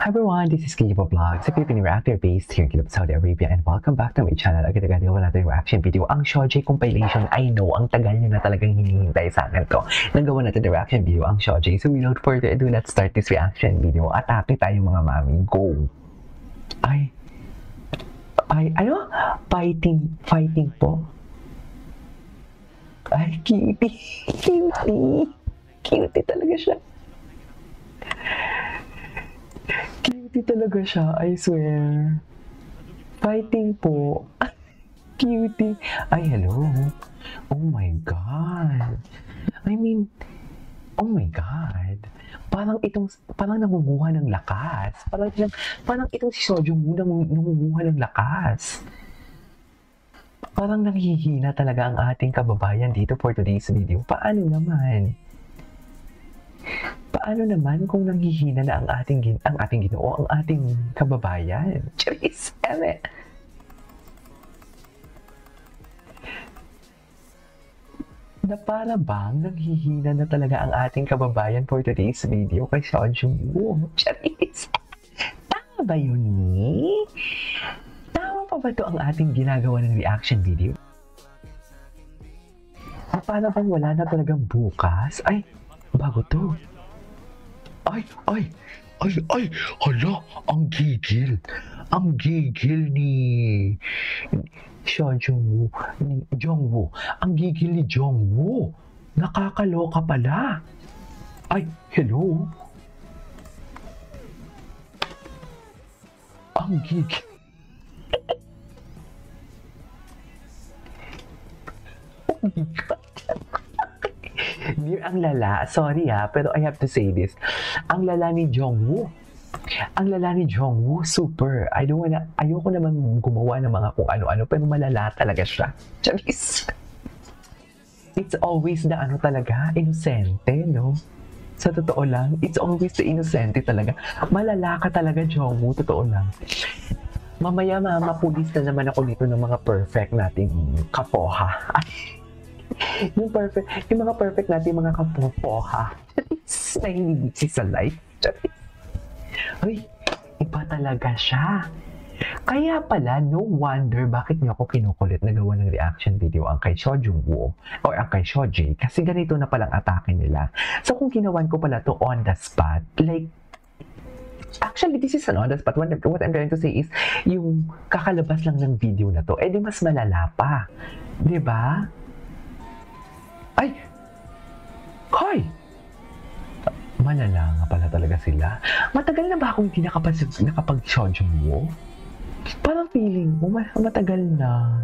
Hi everyone, this is Kijibo Vlogs, a Filipino reactor based here in Kilab, Saudi Arabia, and welcome back to my channel. Agad-agad wala natin reaction video. Ang Shoji compilation, I know, ang tagal nyo na talagang hinihintay sa akin to. Nagawa natin the reaction video, ang Shoji. So without further ado, let's start this reaction video. Atake tayo mga mami, go! Ano? Fighting po? Ay, cutie talaga siya. Cutie talaga siya, I swear. Fighting po. Cutie. Ay, hello. Oh my God. I mean, oh my God. Parang nangunguha ng lakas. Parang itong si Sojong Woo nangunguha ng lakas. Parang nanghihina talaga ang ating kababayan dito for today's video. Paano naman kung nanghihina na ang ating ginoo, ang ating kababayan? Charis, eme. Na para bang nanghihina na talaga ang ating kababayan for today's video kay Sojong Woo? Charis. Tama ba yun ni? Tama pa ba ito ang ating ginagawa ng reaction video? Para bang wala na talagang bukas? Ay, bago to. Ay, hala, ang gigil ni Sojong Woo, ni Jongwoo. Ang gigil ni Jongwoo. Nakakaloka pala. Ay, hello. Ang gigil. Oh my God. Ang lala, sorry pero I have to say this. Ang lala ni Jongwoo. Ang lala ni Jongwoo, super. Ayoko naman gumawa ng mga kung ano-ano, pero malala talaga siya. Charis. It's always the talaga, inosente, no? Sa totoo lang, it's always the inosente talaga. Malala ka talaga, Jongwoo, totoo lang. Mamaya mapulis na naman ako dito ng mga perfect nating kapoha. yung mga perfect natin mga kapoha na hindi sa life. Ay, iba talaga siya. Kaya pala, no wonder bakit niyo ako kinukulit na gawa ng reaction video ang kay Sojong Woo or ang kay Shoji, kasi ganito na palang atake nila. So kung ginawan ko pala to on the spot, like, actually, this is an on the spot. What I'm trying to say is, yung kakalabas lang ng video na to, di mas malala pa. Diba? Ay! Hoy! Malala nga pala talaga sila. Matagal na ba akong hindi nakapag-Sojong Woo? Parang feeling ko, matagal na.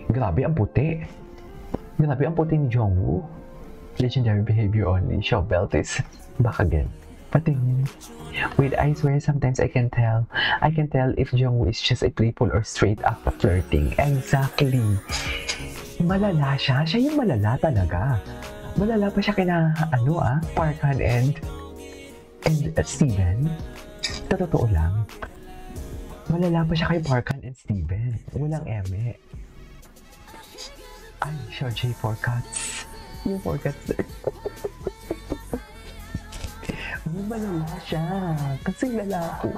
Grabe ang puti. Grabe ang puti ni Jongwoo. Legendary behavior only. Show belt is back again. Patingin. Wait, I swear sometimes I can tell if Jongwoo is just a playful or straight up flirting. Exactly. Malala siya. Siya yung malala talaga. Malala pa siya kina, Park Han and Steven. Totoo lang. Malala pa siya kay Park Han and Steven. Walang eme. Ay, Shoji, 4 cuts. Yung 4 cuts. Malala siya. Kasi lalako.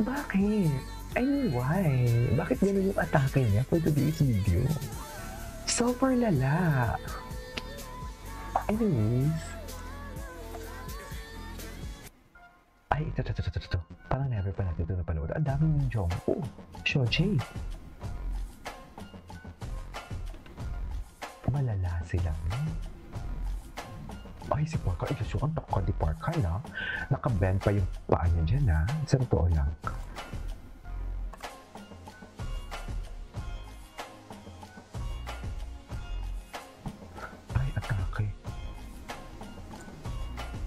Bakit? I mean, why? Bakit ganun yung atake niya for today's video? Super lala. Anyways. Ay, ito. Parang never pa natin ito napanood. Ang dami yung Jongwoo. Shoji. Malala sila. Ay, si Park Han. Ito ang takot ni Park Han, ha? Nakabend pa yung paa niya dyan, ha? Sa totoo lang.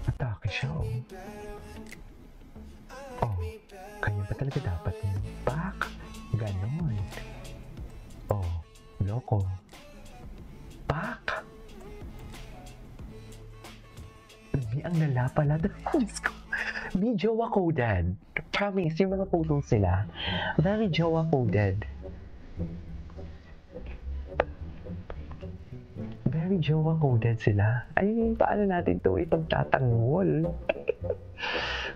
Atake siya, kanya ba talaga dapat yung back? Ganon. Loko. Back. Ang lala pala. Diyos ko. May jowa coded. Promise, yung mga photos sila. Very jowa coded. Very jowa coded sila. Ay, paano natin to ipagtatanggol?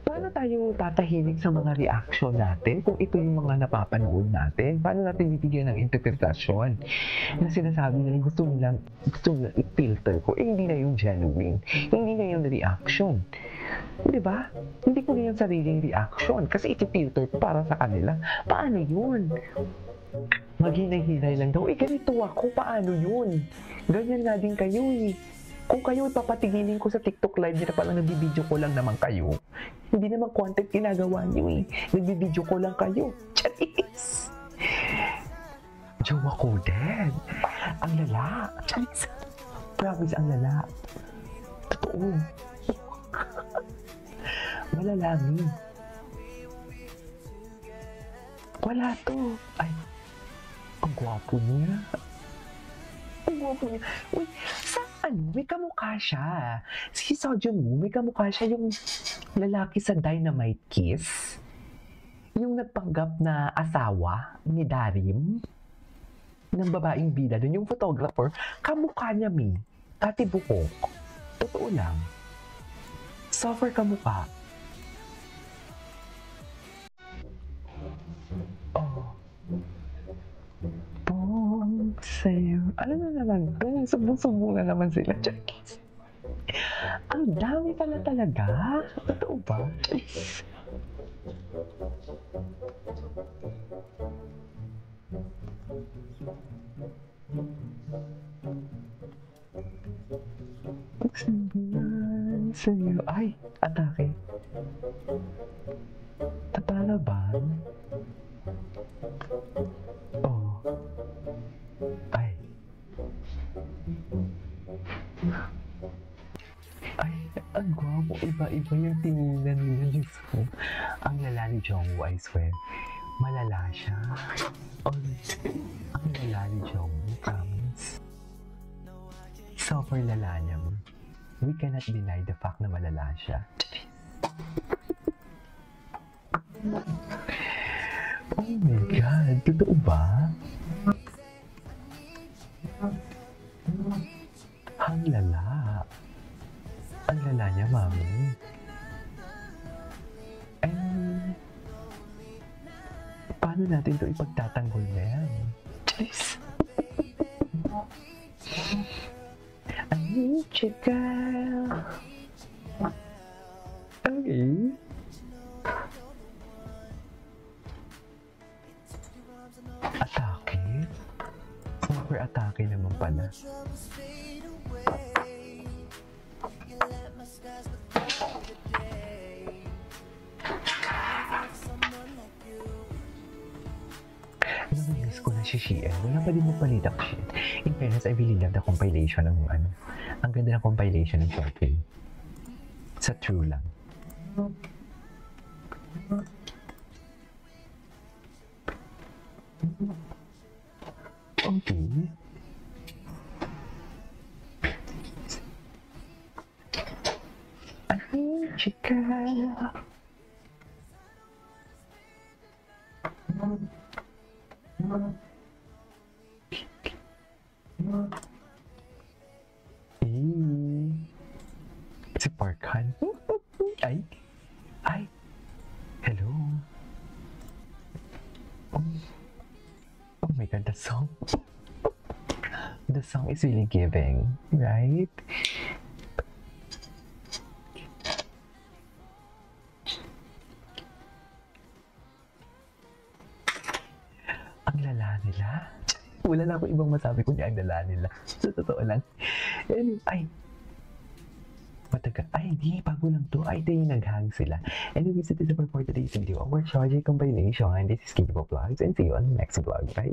Paano tayo tatahimik sa mga reaction natin kung ito yung mga napapanood natin? Paano natin bibigyan ng interpretasyon na sinasabi nila gusto nilang i-filter ko? Eh, hindi na yung genuine. Hindi na yung reaction. Di ba? Hindi ko na yung sariling reaction kasi iti-filter ko para sa kanila. Paano yun? Maghinay-hinay lang daw. Eh, ganito ako. Paano yun? Ganyan nga din kayo eh. Kung kayo papatigilin ko sa TikTok live nila palang nagbibideo ko lang naman kayo. Hindi naman content ginagawa niyo eh. Nagbibideo ko lang kayo. Charis! Jowa ko din. Ang lala. Charis. Promise, ang lala. Totoo. Malalami. Wala to. Ay, ang gwapo niya. Ang gwapo niya. Uy, may kamukha siya. Si Sojung, may kamukha siya yung lalaki sa Dynamite Kiss. Yung nagpanggap na asawa ni Darim ng babaeng bida doon, yung photographer, kamukha niya, Tati Bukok. Totoo lang. Suffer kamukha. Oh. Sa'yo. Ano na naman? Sumbong-sumbong na naman sila. Chakis. Ang dami pala talaga. Totoo ba? Chakis. Magsabihan sa'yo. Ay, atake. Tatalaban. Oh. Ay. Ay, ang gwapo. Iba-iba yung tinginan nila. Diyos ko. Ang lala ni Jongwoo, I swear. Malala siya. Oh, ang lala ni Jongwoo, promise. Super lala niya. We cannot deny the fact na malala siya. Oh my God. Totoo ba? Ang lala. Ang lala niya, mami. Paano natin ito ipagtatanggol na yan? Charis. I need you, girl. Okay. Atake? Super atake naman pala. Namiss ko na si Shein. Wala pa din magpalitak shit. In fairness, I really love the compilation ng ang ganda ng compilation ng short film. Sa true lang. Okay. Ay, chika. Si Parkhan. Ay. Hello. Oh my God, the song. The song is really giving, right? Ang lala nila. Wala na akong ibang masabi kundi ang lala nila. Sa totoo lang. Anyway, mataga. Ay, hindi. Bago lang to. Ay, tayo naghang sila. Anyways, it is it for today's video. Our Shoji combination. This is Kibo Vlogs and see you on the next vlog. Bye!